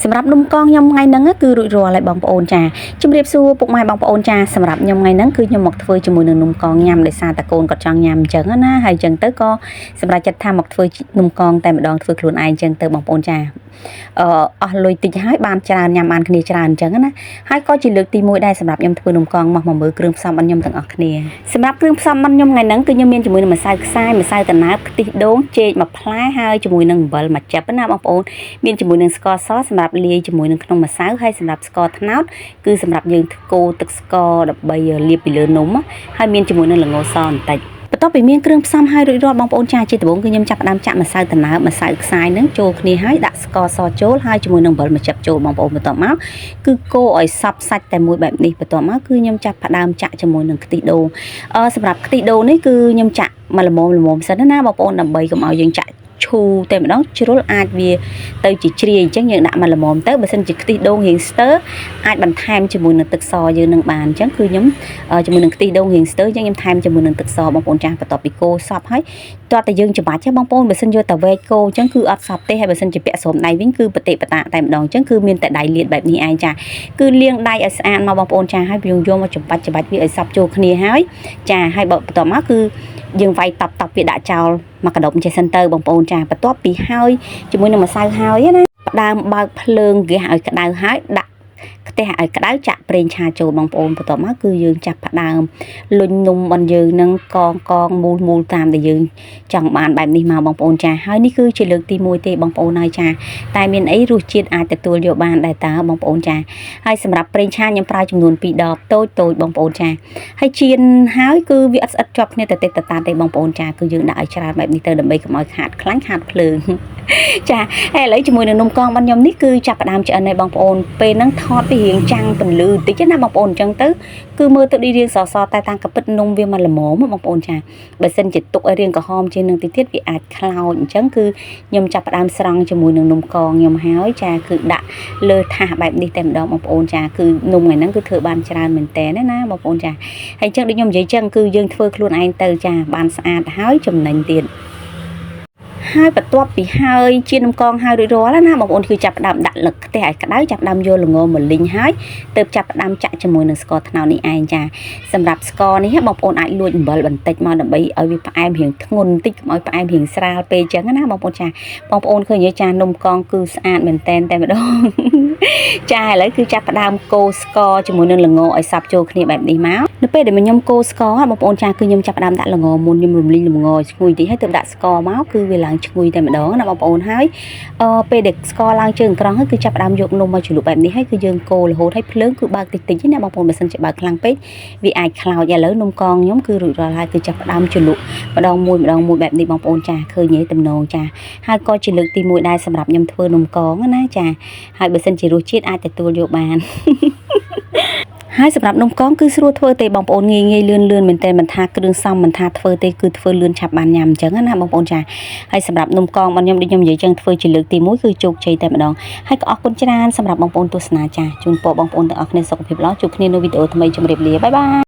សម្រាប់នំកងខ្ញុំថ្ងៃហ្នឹងគឺរួចរាល់ហើយបងប្អូនចាជំរាបសួរពុកម៉ែបងប្អូនចាសម្រាប់ខ្ញុំថ្ងៃហ្នឹងគឺខ្ញុំមកធ្វើជាមួយនឹងនំកងញ៉ាំដោយសារតែកូនគាត់ចង់ញ៉ាំអញ្ចឹងណាហើយអញ្ចឹងទៅក៏សម្រាប់ចិត្តថាមកធ្វើនំកងតែម្ដងធ្វើខ្លួនឯងអញ្ចឹងទៅបងប្អូនចាអស់លុយតិចហើយបានច្រើនញ៉ាំបានគ្នាច្រើនអញ្ចឹងណាហើយក៏ជាលើកទី1ដែរសម្រាប់ខ្ញុំធ្វើនំកងមកមើលគ្រឿងផ្សំរបស់ខ្ញុំទាំងអស់គ្នាសម្រាប់គ្រឿងផ្សំរបស់ខ្ញុំថ្ងៃហ្នឹងគឺខ្ញុំមានជាមួយនឹងម្សៅខ្សាយម្សៅតណើបខ្ទិះដូងចេកមួយផ្លែហើយជាមួយនឹងអំបិលមួយចិបណាបងប្អូនមានជាមួយនឹងស្ករសសម្រាប់លាយជាមួយនឹងក្នុងម្សៅហើយសម្រាប់ស្ករត្នោតគឺសម្រាប់យើងកូរទឹកស្ករដើម្បីលាបពីលើនំហើយមានជាមួយនឹងល្ងសបន្តិចបន្ទាប់ពីមានគ្រឿងផ្សំហើយរួចរាល់បងប្អូនចាជាដំបូងគឺខ្ញុំចាប់ផ្ដើមចាក់ម្សៅតណើបម្សៅខ្សាយនឹងចូលគ្នាហើយដាក់ស្ករសចូលហើយជាមួយនឹងអំបិលមួយចិបចូលបងប្អូនបន្ទាប់មកគឺកូរឲ្យសព្វសាច់តែមួយបែបនេះបន្ទាប់មកគឺខ្ញុំចាប់ផ្ដើមចាក់ជាមួយនឹងខ្ទិះដូងសម្រាប់ខ្ទិះដូងនេះគឺខ្ញុំចាក់មកល្មមសិនណាបងប្អូនដើម្បីកុំឲ្យយើងចាក់ឈូតែម្ដងជ្រុលអាចវាទៅជាជ្រាយអញ្ចឹងយើងដាក់មកល្មមទៅបើសិនជាខ្ទិះដូងរៀងស្ទើរអាចបន្ថែមជាមួយនឹងទឹកសយើងនឹងបានអញ្ចឹងគឺខ្ញុំជាមួយនឹងខ្ទិះដូងរៀងស្ទើរអញ្ចឹងខ្ញុំថែមជាមួយនឹងទឹកសបងប្អូនចាស់បន្ទាប់ពីកូរសព្វហើយតោះតែយើងច្បាច់ទេបងប្អូនបើសិនយកតែវែកកូរអញ្ចឹងគឺអត់សព្វទេហើយបើសិនជាពាក់ស្រោមដៃវិញគឺបតិបតាតែម្ដងអញ្ចឹងគឺមានតែដៃលាតបែបនេះឯងចាគឺលាងដៃឲ្យស្អាតមកបងប្អូនចាហើយយើងយកមកច្បាច់វាឲ្យសព្វចូលគ្នាហើយចាហើយបន្ទាប់មកគឺយើងវាយតប់វាដាក់ចោលមកកដុំចេះសិនទៅបងប្អូនចាបន្ទាប់ពីហើយជាមួយនឹងម្សៅហើយណាផ្ដើមបើកភ្លើងហ្គាសឲ្យក្តៅហើយដាក់ខ្ទះឲ្យក្តៅចាក់ប្រេងឆាចូលបងប្អូនបន្ទាប់មកគឺយើងចាប់ផ្ដើមលុញនំរបស់យើងនឹងកងមូលតាមដែលយើងចង់បានបែបនេះមកបងប្អូនចាហើយនេះគឺជាលើកទី1ទេបងប្អូនហើយចាតែមានអីរសជាតិអាចទទួលយកបានដែរតើបងប្អូនចាហើយសម្រាប់ប្រេងឆាខ្ញុំប្រើចំនួន2ដបតូចបងប្អូនចាហើយចៀនហើយគឺវាអត់ស្អិតជាប់គ្នាទៅទេបងប្អូនចាគឺយើងដាក់ឲ្យច្រើនបែបនេះទៅដើម្បីកុំឲ្យខាតខ្លាញ់ខាតភ្លើងចាហើយឥឡូវជាមួយនឹងនំកងរបស់ខ្ញុំនេះគឺចាប់ផ្ដើមឆ្អិនហើយបងប្អូនពេលហ្នឹងថតពីរៀងចាំងពន្លឺបន្តិចណាបងប្អូនអញ្ចឹងទៅគឺមើលទៅដូចរៀងសសតែតាមកពិតនំវាមកល្មមបងប្អូនចាបើសិនជាទុកឲ្យរៀងក្រហមជាងនឹងតិចទៀតវាអាចខ្លោចអញ្ចឹងគឺខ្ញុំចាប់ផ្ដើមស្រង់ជាមួយនឹងនំកងខ្ញុំហើយចាគឺដាក់លើថាសបែបនេះតែម្ដងបងប្អូនចាគឺនំថ្ងៃហ្នឹងគឺធ្វើបានច្រើនមែនតើណាបងប្អូនចាហើយអញ្ចឹងដូចខ្ញុំនិយាយអញ្ចឹងគឺយើងធ្វើខ្លួនឯងទៅចាបានស្អាតហើយចំណេញទៀតហើយបន្ទាប់ពីហើយជានំកងហើយរួចរាល់ណាបងប្អូនគឺចាប់ផ្ដើមដាក់លឹកខ្ទះឲ្យក្តៅចាប់ផ្ដើមយកល្ងមកលីងហើយទើបចាប់ផ្ដើមចាក់ជាមួយនឹងស្ករត្នោតនេះឯងចាសម្រាប់ស្ករនេះបងប្អូនអាចលួចអំបិលបន្តិចមកដើម្បីឲ្យវាផ្អែមរៀងធ្ងន់បន្តិចកុំឲ្យផ្អែមរៀងស្រាលពេកអញ្ចឹងណាបងប្អូនចាបងប្អូនឃើញចានំកងគឺស្អាតមែនតែម្ដងចាឥឡូវគឺចាប់ផ្ដើមកូរស្ករជាមួយនឹងល្ងឲ្យសព្វចូលគ្នាបែបនេះមកនៅពេលដែលខ្ញុំកូរស្ករបងប្អូនចាគឺខ្ញុំចាប់ផ្ដើមដាក់ល្ងមុនខ្ញុំរំលីងល្ងឲ្យឈ្ងុយតិចហើយទើបដាក់ស្ករមកគឺវាឡើងឈ្ងុយតែម្ដងណាបងប្អូនហើយពេលដែលស្ករឡើងជើងក្រង់ហើយគឺចាប់ផ្ដើមយកនំមកជ្រលក់បែបនេះហើយគឺយើងកូររហូតហើយភ្លើងគឺបើកតិចណាបងប្អូនបើសិនជាបើកខ្លាំងពេកវាអាចខ្លោចឥឡូវនំកងខ្ញុំគឺរួចរាល់ហើយគឺចាប់ផ្ដើមជ្រលក់ម្ដងមួយបែបនេះបងប្អូនចាឃើញទេទំនងចាហើយក៏ជាលើកទី1ដែរសម្រាប់ខ្ញុំធ្វើនំកងណាចាហើយបើសិនជារសជាតិអាចទទួលយកបានហើយសម្រាប់នំកងគឺស្រួលធ្វើទេបងប្អូនងាយលឿនមែនតើមិនថាគ្រឿងផ្សំមិនថាធ្វើទេគឺធ្វើលឿនឆាប់បានញ៉ាំអញ្ចឹងណាបងប្អូនចាហើយសម្រាប់នំកងរបស់ខ្ញុំដូចខ្ញុំនិយាយអញ្ចឹងធ្វើជាលើកទី1គឺជោគជ័យតែម្ដងហើយក៏អរគុណច្រើនសម្រាប់បងប្អូនទស្សនាចាជូនពរបងប្អូនទាំងអស់គ្នាសុខភាពល្អជួបគ្នានៅវីដេអូថ្មីជម្រាបលាបាយបាយ